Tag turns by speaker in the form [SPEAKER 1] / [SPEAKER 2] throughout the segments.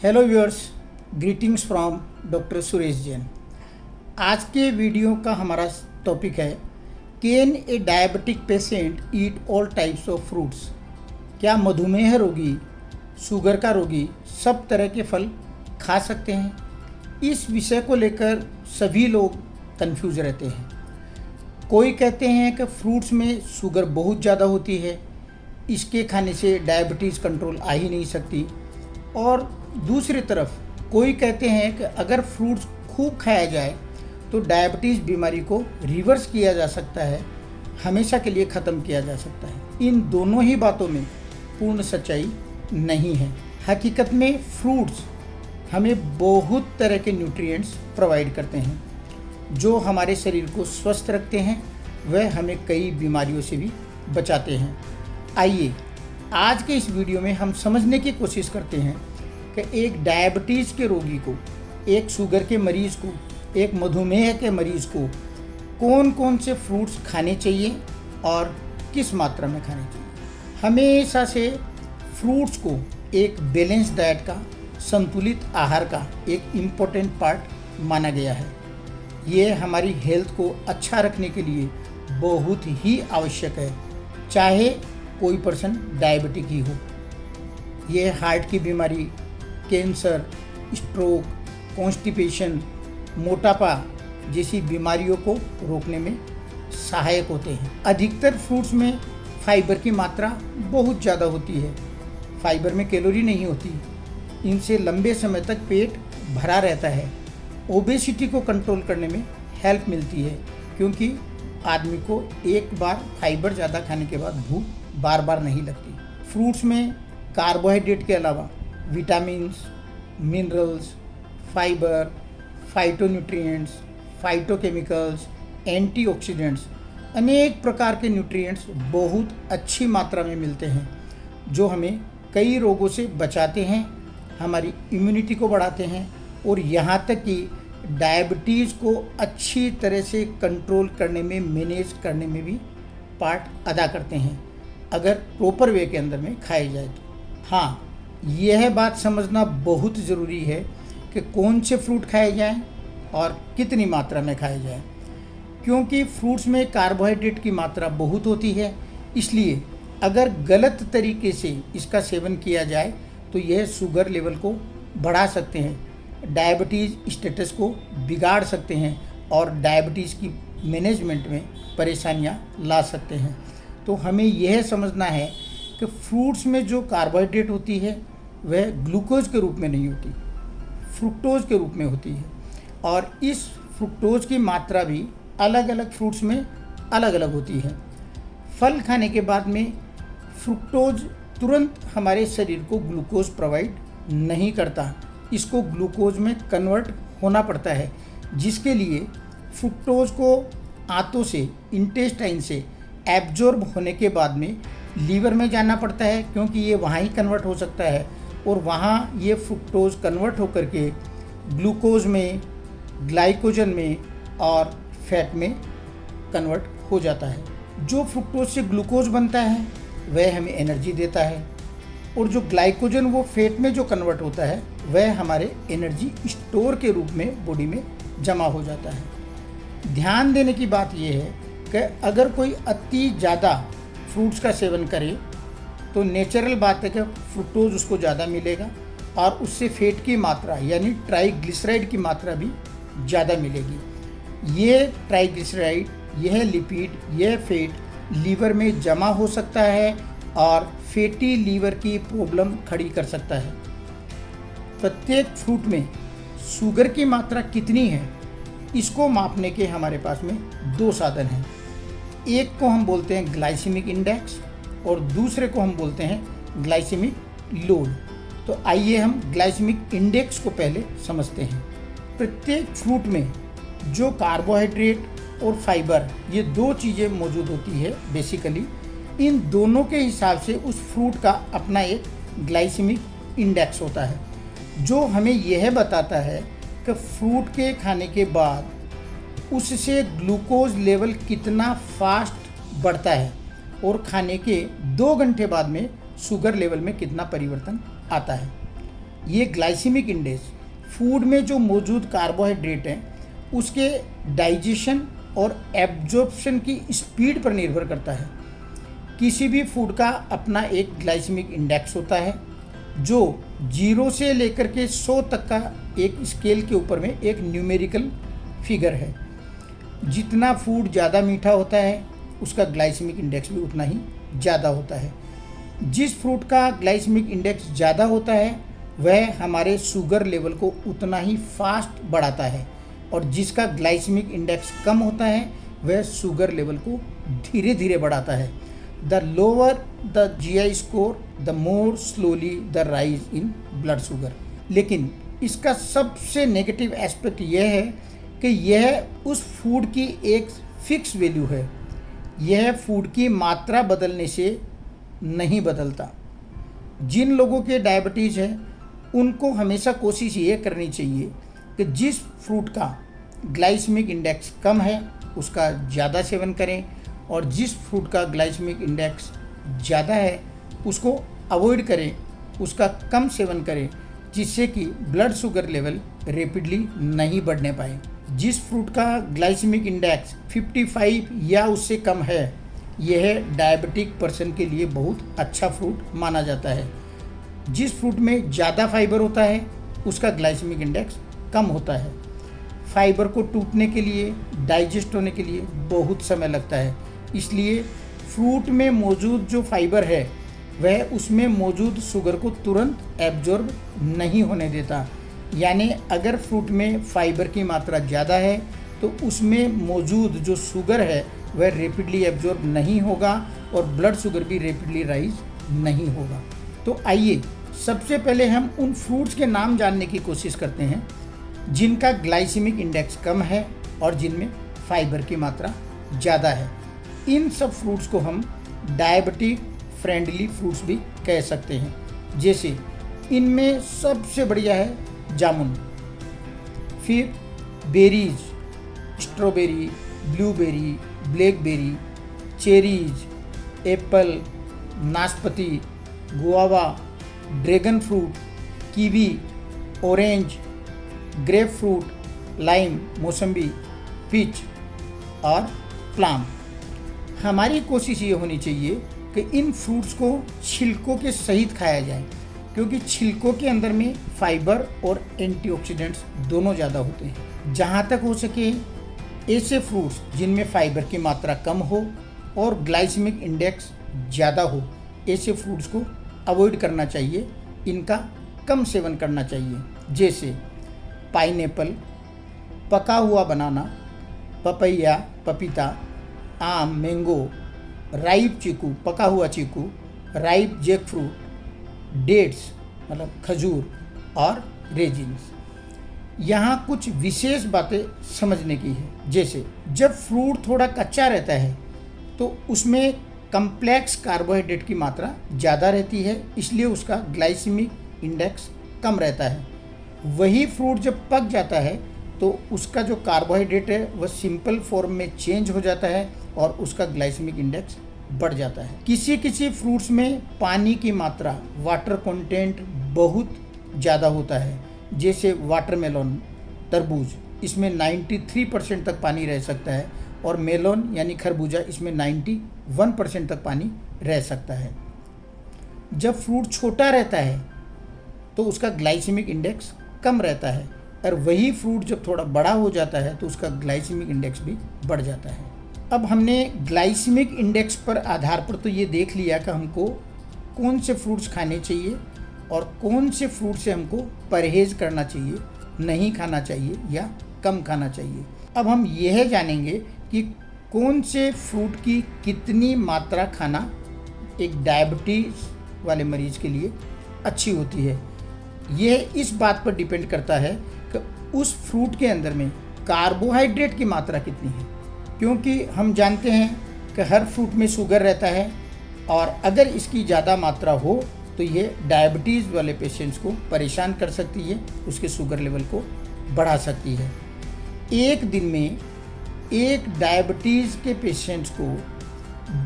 [SPEAKER 1] Hello viewers, greetings from doctor Suresh Jain. आज के video का हमारा टॉपिक है, can a diabetic patient eat all types of fruits. क्या मधुमेह रोगी, शुगर का रोगी सब तरह के फल खा सकते हैं? इस विषय को लेकर सभी लोग कंफ्यूज रहते हैं। कोई कहते हैं कि फ्रूट्स में शुगर बहुत ज़्यादा होती है, इसके खाने से डायबिटीज़ कंट्रोल आ ही नहीं सकती। और दूसरी तरफ कोई कहते हैं कि अगर फ्रूट्स खूब खाया जाए तो डायबिटीज़ बीमारी को रिवर्स किया जा सकता है, हमेशा के लिए ख़त्म किया जा सकता है। इन दोनों ही बातों में पूर्ण सच्चाई नहीं है। हकीकत में फ्रूट्स हमें बहुत तरह के न्यूट्रिएंट्स प्रोवाइड करते हैं जो हमारे शरीर को स्वस्थ रखते हैं, वह हमें कई बीमारियों से भी बचाते हैं। आइए आज के इस वीडियो में हम समझने की कोशिश करते हैं कि एक डायबिटीज़ के रोगी को, एक शुगर के मरीज़ को, एक मधुमेह के मरीज़ को कौन कौन से फ्रूट्स खाने चाहिए और किस मात्रा में खाने चाहिए। हमेशा से फ्रूट्स को एक बैलेंस डाइट का, संतुलित आहार का एक इम्पोर्टेंट पार्ट माना गया है। ये हमारी हेल्थ को अच्छा रखने के लिए बहुत ही आवश्यक है, चाहे कोई पर्सन डायबिटिक ही हो। ये हार्ट की बीमारी, कैंसर, स्ट्रोक, कॉन्स्टिपेशन, मोटापा जैसी बीमारियों को रोकने में सहायक होते हैं। अधिकतर फ्रूट्स में फाइबर की मात्रा बहुत ज़्यादा होती है। फाइबर में कैलोरी नहीं होती, इनसे लंबे समय तक पेट भरा रहता है। ओबेसिटी को कंट्रोल करने में हेल्प मिलती है, क्योंकि आदमी को एक बार फाइबर ज़्यादा खाने के बाद भूख बार बार नहीं लगती। फ्रूट्स में कार्बोहाइड्रेट के अलावा vitamins, minerals, fibre, phytonutrients, phytochemicals, antioxidants, अनेक प्रकार के न्यूट्रिएंट्स बहुत अच्छी मात्रा में मिलते हैं जो हमें कई रोगों से बचाते हैं, हमारी इम्यूनिटी को बढ़ाते हैं और यहाँ तक कि डायबिटीज़ को अच्छी तरह से कंट्रोल करने में, मैनेज करने में भी पार्ट अदा करते हैं, अगर प्रॉपर वे के अंदर में खाए जाए तो। हाँ, यह बात समझना बहुत ज़रूरी है कि कौन से फ्रूट खाए जाएं और कितनी मात्रा में खाए जाएं, क्योंकि फ्रूट्स में कार्बोहाइड्रेट की मात्रा बहुत होती है। इसलिए अगर गलत तरीके से इसका सेवन किया जाए तो यह शुगर लेवल को बढ़ा सकते हैं, डायबिटीज़ स्टेटस को बिगाड़ सकते हैं और डायबिटीज़ की मैनेजमेंट में परेशानियां ला सकते हैं। तो हमें यह समझना है कि फ्रूट्स में जो कार्बोहाइड्रेट होती है वह ग्लूकोज के रूप में नहीं होती, फ्रुक्टोज के रूप में होती है। और इस फ्रुक्टोज की मात्रा भी अलग अलग फ्रूट्स में अलग अलग होती है। फल खाने के बाद में फ्रुक्टोज तुरंत हमारे शरीर को ग्लूकोज प्रोवाइड नहीं करता, इसको ग्लूकोज में कन्वर्ट होना पड़ता है, जिसके लिए फ्रुक्टोज को आंतों से, इंटेस्टाइन से एब्जॉर्ब होने के बाद में लीवर में जाना पड़ता है, क्योंकि ये वहाँ ही कन्वर्ट हो सकता है और वहाँ ये फ्रुक्टोज कन्वर्ट होकर के ग्लूकोज में, ग्लाइकोजन में और फैट में कन्वर्ट हो जाता है। जो फ्रुक्टोज से ग्लूकोज बनता है वह हमें एनर्जी देता है और जो ग्लाइकोजन वो फैट में जो कन्वर्ट होता है वह हमारे एनर्जी स्टोर के रूप में बॉडी में जमा हो जाता है। ध्यान देने की बात यह है कि अगर कोई अति ज़्यादा फ्रूट्स का सेवन करे तो नेचुरल बात है कि फ्रुक्टोज उसको ज़्यादा मिलेगा और उससे फैट की मात्रा यानी ट्राइग्लिसराइड की मात्रा भी ज़्यादा मिलेगी। ये ट्राइग्लिसराइड, यह लिपिड, यह फैट लीवर में जमा हो सकता है और फैटी लीवर की प्रॉब्लम खड़ी कर सकता है। प्रत्येक फ्रूट में शुगर की मात्रा कितनी है, इसको मापने के हमारे पास में दो साधन हैं। एक को हम बोलते हैं ग्लाइसेमिक इंडेक्स और दूसरे को हम बोलते हैं ग्लाइसेमिक लोड। तो आइए हम ग्लाइसेमिक इंडेक्स को पहले समझते हैं। प्रत्येक फ्रूट में जो कार्बोहाइड्रेट और फाइबर, ये दो चीज़ें मौजूद होती है बेसिकली, इन दोनों के हिसाब से उस फ्रूट का अपना एक ग्लाइसेमिक इंडेक्स होता है, जो हमें यह बताता है कि फ्रूट के खाने के बाद उससे ग्लूकोज लेवल कितना फास्ट बढ़ता है और खाने के 2 घंटे बाद में शुगर लेवल में कितना परिवर्तन आता है। ये ग्लाइसेमिक इंडेक्स फूड में जो मौजूद कार्बोहाइड्रेट हैं उसके डाइजेशन और एब्जॉर्प्शन की स्पीड पर निर्भर करता है। किसी भी फूड का अपना एक ग्लाइसेमिक इंडेक्स होता है जो 0 से लेकर के 100 तक का एक स्केल के ऊपर में एक न्यूमेरिकल फिगर है। जितना फूड ज़्यादा मीठा होता है उसका ग्लाइसेमिक इंडेक्स भी उतना ही ज़्यादा होता है। जिस फ्रूट का ग्लाइसेमिक इंडेक्स ज़्यादा होता है वह हमारे शुगर लेवल को उतना ही फास्ट बढ़ाता है, और जिसका ग्लाइसेमिक इंडेक्स कम होता है वह शुगर लेवल को धीरे धीरे बढ़ाता है। The lower the GI score the more slowly the rise in blood sugar. लेकिन इसका सबसे नेगेटिव एस्पेक्ट यह है कि यह उस फूड की एक फिक्स वैल्यू है। यह फूड की मात्रा बदलने से नहीं बदलता। जिन लोगों के डायबिटीज़ है उनको हमेशा कोशिश ये करनी चाहिए कि जिस फ्रूट का ग्लाइसेमिक इंडेक्स कम है उसका ज़्यादा सेवन करें, और जिस फ्रूट का ग्लाइसेमिक इंडेक्स ज़्यादा है उसको अवॉइड करें, उसका कम सेवन करें, जिससे कि ब्लड शुगर लेवल रैपिडली नहीं बढ़ने पाए। जिस फ्रूट का ग्लाइसेमिक इंडेक्स 55 या उससे कम है यह डायबिटिक पर्सन के लिए बहुत अच्छा फ्रूट माना जाता है। जिस फ्रूट में ज़्यादा फाइबर होता है उसका ग्लाइसेमिक इंडेक्स कम होता है। फाइबर को टूटने के लिए, डाइजेस्ट होने के लिए बहुत समय लगता है, इसलिए फ्रूट में मौजूद जो फाइबर है वह उसमें मौजूद शुगर को तुरंत एब्जॉर्ब नहीं होने देता। यानी अगर फ्रूट में फाइबर की मात्रा ज़्यादा है तो उसमें मौजूद जो शुगर है वह रैपिडली एब्जॉर्ब नहीं होगा और ब्लड शुगर भी रैपिडली राइज नहीं होगा। तो आइए सबसे पहले हम उन फ्रूट्स के नाम जानने की कोशिश करते हैं जिनका ग्लाइसेमिक इंडेक्स कम है और जिनमें फाइबर की मात्रा ज़्यादा है। इन सब फ्रूट्स को हम डायबिटिक फ्रेंडली फ्रूट्स भी कह सकते हैं। जैसे इनमें सबसे बढ़िया है जामुन, फिर berries, strawberry, blueberry, blackberry, cherries, apple, नाशपाती, guava, dragon fruit, kiwi, orange, grape fruit, lime, mosambi, peach और प्लम। हमारी कोशिश ये होनी चाहिए कि इन फ्रूट्स को छिलकों के सहित खाया जाए, क्योंकि छिलकों के अंदर में फाइबर और एंटीऑक्सीडेंट्स दोनों ज़्यादा होते हैं। जहाँ तक हो सके ऐसे फ्रूट्स जिनमें फाइबर की मात्रा कम हो और ग्लाइसेमिक इंडेक्स ज़्यादा हो, ऐसे फ्रूट्स को अवॉइड करना चाहिए, इनका कम सेवन करना चाहिए। जैसे पाइनएप्पल, पका हुआ बनाना, पपैया, पपीता, आम, मैंगो, राइप चीकू, पका हुआ चीकू, राइप जैक फ्रूट, डेट्स मतलब खजूर और रेजिन्स। यहाँ कुछ विशेष बातें समझने की है। जैसे जब फ्रूट थोड़ा कच्चा रहता है तो उसमें कम्प्लेक्स कार्बोहाइड्रेट की मात्रा ज़्यादा रहती है, इसलिए उसका ग्लाइसेमिक इंडेक्स कम रहता है। वही फ्रूट जब पक जाता है तो उसका जो कार्बोहाइड्रेट है वह सिंपल फॉर्म में चेंज हो जाता है और उसका ग्लाइसेमिक इंडेक्स बढ़ जाता है। किसी किसी फ्रूट्स में पानी की मात्रा, वाटर कंटेंट बहुत ज़्यादा होता है। जैसे वाटरमेलन, तरबूज, इसमें 93% तक पानी रह सकता है, और मेलोन यानी खरबूजा इसमें 91% तक पानी रह सकता है। जब फ्रूट छोटा रहता है तो उसका ग्लाइसेमिक इंडेक्स कम रहता है, और वही फ्रूट जब थोड़ा बड़ा हो जाता है तो उसका ग्लाइसेमिक इंडेक्स भी बढ़ जाता है। अब हमने ग्लाइसेमिक इंडेक्स पर आधार पर तो ये देख लिया कि हमको कौन से फ्रूट्स खाने चाहिए और कौन से फ्रूट से हमको परहेज करना चाहिए, नहीं खाना चाहिए या कम खाना चाहिए। अब हम यह जानेंगे कि कौन से फ्रूट की कितनी मात्रा खाना एक डायबिटीज़ वाले मरीज़ के लिए अच्छी होती है। यह इस बात पर डिपेंड करता है कि उस फ्रूट के अंदर में कार्बोहाइड्रेट की मात्रा कितनी है, क्योंकि हम जानते हैं कि हर फ्रूट में शुगर रहता है, और अगर इसकी ज़्यादा मात्रा हो तो ये डायबिटीज़ वाले पेशेंट्स को परेशान कर सकती है, उसके शुगर लेवल को बढ़ा सकती है। एक दिन में एक डायबिटीज़ के पेशेंट्स को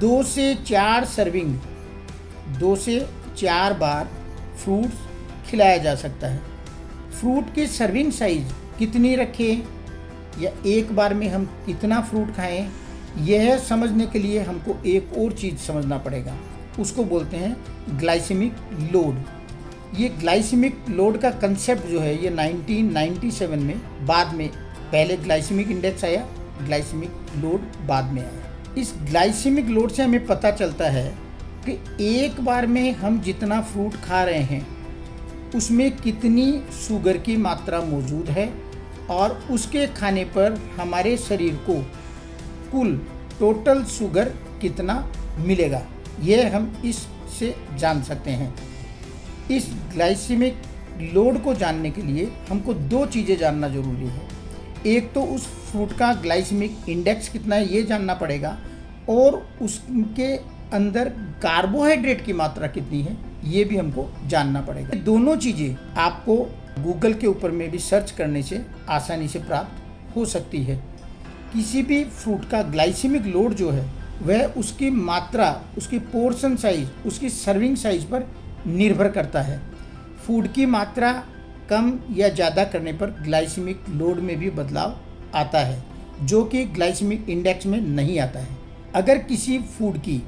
[SPEAKER 1] 2 से 4 सर्विंग, 2 से 4 बार फ्रूट्स खिलाया जा सकता है। फ्रूट की सर्विंग साइज कितनी रखें या एक बार में हम कितना फ्रूट खाएं, यह समझने के लिए हमको एक और चीज़ समझना पड़ेगा। उसको बोलते हैं ग्लाइसेमिक लोड। ये ग्लाइसेमिक लोड का कंसेप्ट जो है ये 1997 में, बाद में पहले ग्लाइसेमिक इंडेक्स आया, ग्लाइसेमिक लोड बाद में आया। इस ग्लाइसेमिक लोड से हमें पता चलता है कि एक बार में हम जितना फ्रूट खा रहे हैं उसमें कितनी शुगर की मात्रा मौजूद है और उसके खाने पर हमारे शरीर को कुल टोटल शुगर कितना मिलेगा, यह हम इससे जान सकते हैं। इस ग्लाइसेमिक लोड को जानने के लिए हमको दो चीज़ें जानना ज़रूरी है। एक तो उस फ्रूट का ग्लाइसेमिक इंडेक्स कितना है ये जानना पड़ेगा, और उसके अंदर कार्बोहाइड्रेट की मात्रा कितनी है ये भी हमको जानना पड़ेगा। दोनों चीज़ें आपको गूगल के ऊपर में भी सर्च करने से आसानी से प्राप्त हो सकती है। किसी भी फ्रूट का ग्लाइसेमिक लोड जो है वह उसकी मात्रा, उसकी पोर्शन साइज, उसकी सर्विंग साइज पर निर्भर करता है। फूड की मात्रा कम या ज़्यादा करने पर ग्लाइसेमिक लोड में भी बदलाव आता है, जो कि ग्लाइसेमिक इंडेक्स में नहीं आता है। अगर किसी फूड की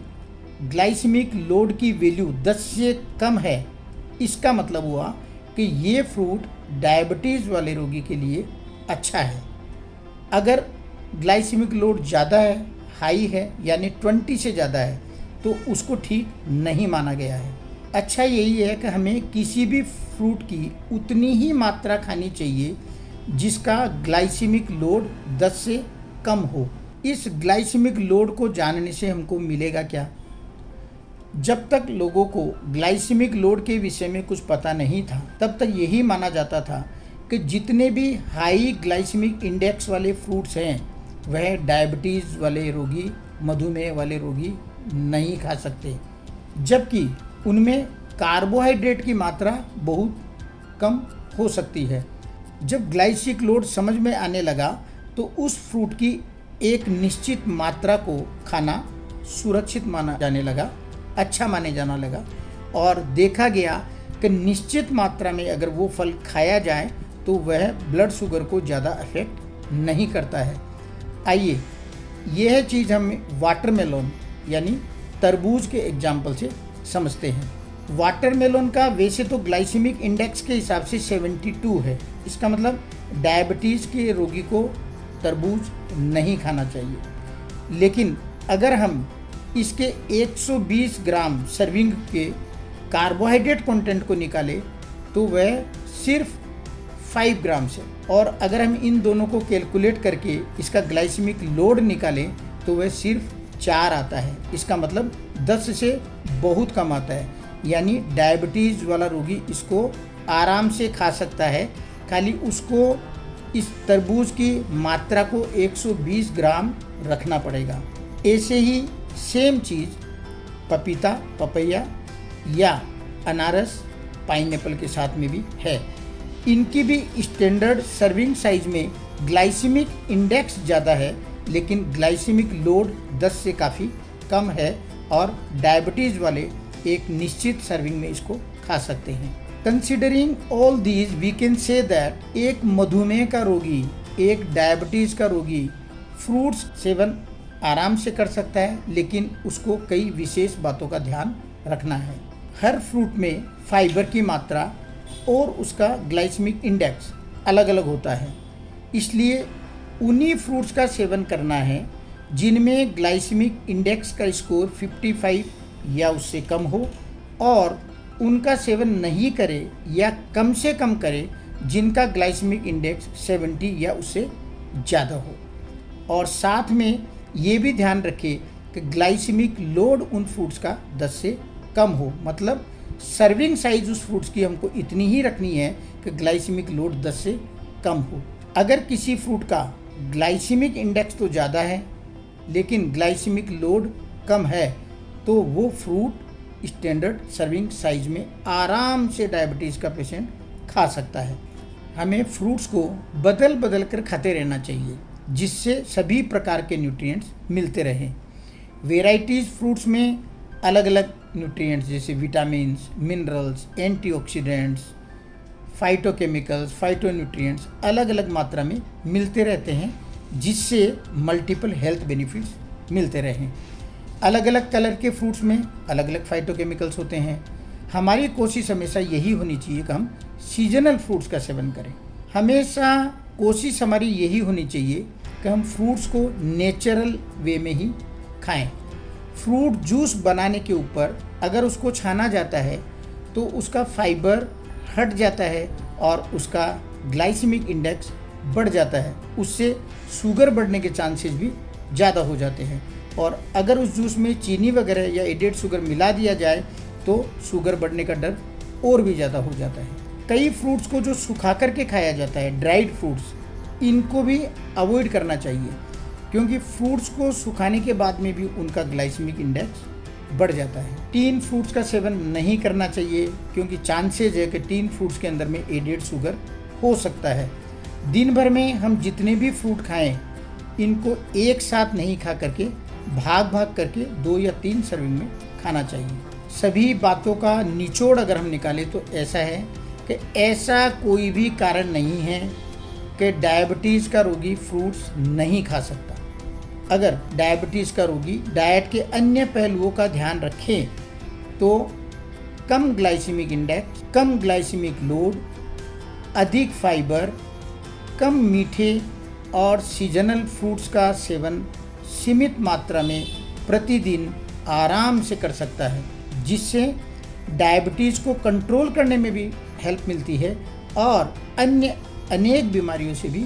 [SPEAKER 1] ग्लाइसेमिक लोड की वैल्यू 10 से कम है, इसका मतलब हुआ कि ये फ्रूट डायबिटीज़ वाले रोगी के लिए अच्छा है। अगर ग्लाइसेमिक लोड ज़्यादा है, हाई है, यानी 20 से ज़्यादा है, तो उसको ठीक नहीं माना गया है। अच्छा यही है कि हमें किसी भी फ्रूट की उतनी ही मात्रा खानी चाहिए जिसका ग्लाइसेमिक लोड 10 से कम हो। इस ग्लाइसेमिक लोड को जानने से हमको मिलेगा क्या? जब तक लोगों को ग्लाइसेमिक लोड के विषय में कुछ पता नहीं था, तब तक यही माना जाता था कि जितने भी हाई ग्लाइसेमिक इंडेक्स वाले फ्रूट्स हैं वह डायबिटीज़ वाले रोगी, मधुमेह वाले रोगी नहीं खा सकते, जबकि उनमें कार्बोहाइड्रेट की मात्रा बहुत कम हो सकती है। जब ग्लाइसेमिक लोड समझ में आने लगा तो उस फ्रूट की एक निश्चित मात्रा को खाना सुरक्षित माना जाने लगा, अच्छा माने जाने लगा, और देखा गया कि निश्चित मात्रा में अगर वो फल खाया जाए तो वह ब्लड शुगर को ज़्यादा अफेक्ट नहीं करता है। आइए यह चीज़ हम वाटरमेलन यानी तरबूज के एग्जाम्पल से समझते हैं। वाटरमेलन का वैसे तो ग्लाइसेमिक इंडेक्स के हिसाब से 72 है, इसका मतलब डायबिटीज़ के रोगी को तरबूज नहीं खाना चाहिए। लेकिन अगर हम इसके 120 ग्राम सर्विंग के कार्बोहाइड्रेट कंटेंट को निकालें तो वह सिर्फ 5 ग्राम से, और अगर हम इन दोनों को कैलकुलेट करके इसका ग्लाइसेमिक लोड निकालें तो वह सिर्फ 4 आता है। इसका मतलब 10 से बहुत कम आता है, यानी डायबिटीज़ वाला रोगी इसको आराम से खा सकता है। खाली उसको इस तरबूज की मात्रा को 120 ग्राम रखना पड़ेगा। ऐसे ही सेम चीज़ पपीता, पपैया या अनारस, पाइनएप्पल के साथ में भी है। इनकी भी स्टैंडर्ड सर्विंग साइज में ग्लाइसेमिक इंडेक्स ज़्यादा है, लेकिन ग्लाइसेमिक लोड 10 से काफ़ी कम है, और डायबिटीज़ वाले एक निश्चित सर्विंग में इसको खा सकते हैं। Considering all these we can say that एक मधुमेह का रोगी, एक डायबिटीज़ का रोगी फ्रूट्स सेवन आराम से कर सकता है, लेकिन उसको कई विशेष बातों का ध्यान रखना है। हर फ्रूट में फाइबर की मात्रा और उसका ग्लाइसेमिक इंडेक्स अलग अलग होता है, इसलिए उन्हीं फ्रूट्स का सेवन करना है जिनमें ग्लाइसेमिक इंडेक्स का स्कोर 55 या उससे कम हो, और उनका सेवन नहीं करे या कम से कम करे जिनका ग्लाइसेमिक इंडेक्स 70 या उससे ज़्यादा हो। और साथ में ये भी ध्यान रखें कि ग्लाइसेमिक लोड उन फ्रूट्स का 10 से कम हो, मतलब सर्विंग साइज उस फ्रूट्स की हमको इतनी ही रखनी है कि ग्लाइसेमिक लोड 10 से कम हो। अगर किसी फ्रूट का ग्लाइसेमिक इंडेक्स तो ज़्यादा है लेकिन ग्लाइसेमिक लोड कम है तो वो फ्रूट स्टैंडर्ड सर्विंग साइज में आराम से डायबिटीज़ का पेशेंट खा सकता है। हमें फ्रूट्स को बदल बदल कर खाते रहना चाहिए जिससे सभी प्रकार के न्यूट्रिएंट्स मिलते रहें। वेराइटीज़ फ्रूट्स में अलग अलग न्यूट्रिएंट्स जैसे vitamins, minerals, antioxidants, phytochemicals, phytonutrients अलग अलग मात्रा में मिलते रहते हैं, जिससे मल्टीपल हेल्थ बेनिफिट्स मिलते रहें। अलग अलग कलर के फ्रूट्स में अलग अलग फाइटोकेमिकल्स होते हैं। हमारी कोशिश हमेशा यही होनी चाहिए कि हम सीजनल फ्रूट्स का सेवन करें। हमेशा कोशिश हमारी यही होनी चाहिए कि हम फ्रूट्स को नेचुरल वे में ही खाएं। फ्रूट जूस बनाने के ऊपर अगर उसको छाना जाता है तो उसका फाइबर हट जाता है और उसका ग्लाइसेमिक इंडेक्स बढ़ जाता है, उससे शुगर बढ़ने के चांसेस भी ज़्यादा हो जाते हैं। और अगर उस जूस में चीनी वगैरह या एडेड शुगर मिला दिया जाए तो शुगर बढ़ने का डर और भी ज़्यादा हो जाता है। कई फ्रूट्स को जो सुखा करके खाया जाता है, ड्राइड फ्रूट्स, इनको भी अवॉइड करना चाहिए, क्योंकि फ्रूट्स को सुखाने के बाद में भी उनका ग्लाइसेमिक इंडेक्स बढ़ जाता है। टीन फ्रूट्स का सेवन नहीं करना चाहिए, क्योंकि चांसेज है कि टीन फ्रूट्स के अंदर में एडेड शुगर हो सकता है। दिन भर में हम जितने भी फ्रूट खाएं, इनको एक साथ नहीं खा करके भाग भाग करके 2 या 3 सर्विंग में खाना चाहिए। सभी बातों का निचोड़ अगर हम निकालें तो ऐसा है कि ऐसा कोई भी कारण नहीं है कि डायबिटीज़ का रोगी फ्रूट्स नहीं खा सकता। अगर डायबिटीज़ का रोगी डाइट के अन्य पहलुओं का ध्यान रखें तो कम ग्लाइसेमिक इंडेक्स, कम ग्लाइसेमिक लोड, अधिक फाइबर, कम मीठे और सीजनल फ्रूट्स का सेवन सीमित मात्रा में प्रतिदिन आराम से कर सकता है, जिससे डायबिटीज़ को कंट्रोल करने में भी हेल्प मिलती है और अन्य अनेक बीमारियों से भी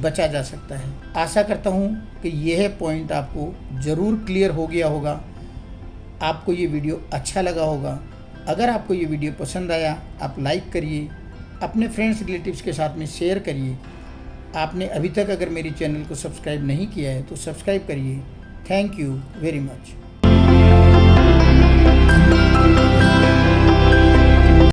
[SPEAKER 1] बचा जा सकता है। आशा करता हूँ कि यह पॉइंट आपको ज़रूर क्लियर हो गया होगा, आपको ये वीडियो अच्छा लगा होगा। अगर आपको ये वीडियो पसंद आया, आप लाइक करिए, अपने फ्रेंड्स रिलेटिव्स के साथ में शेयर करिए। आपने अभी तक अगर मेरी चैनल को सब्सक्राइब नहीं किया है तो सब्सक्राइब करिए। Thank you very much.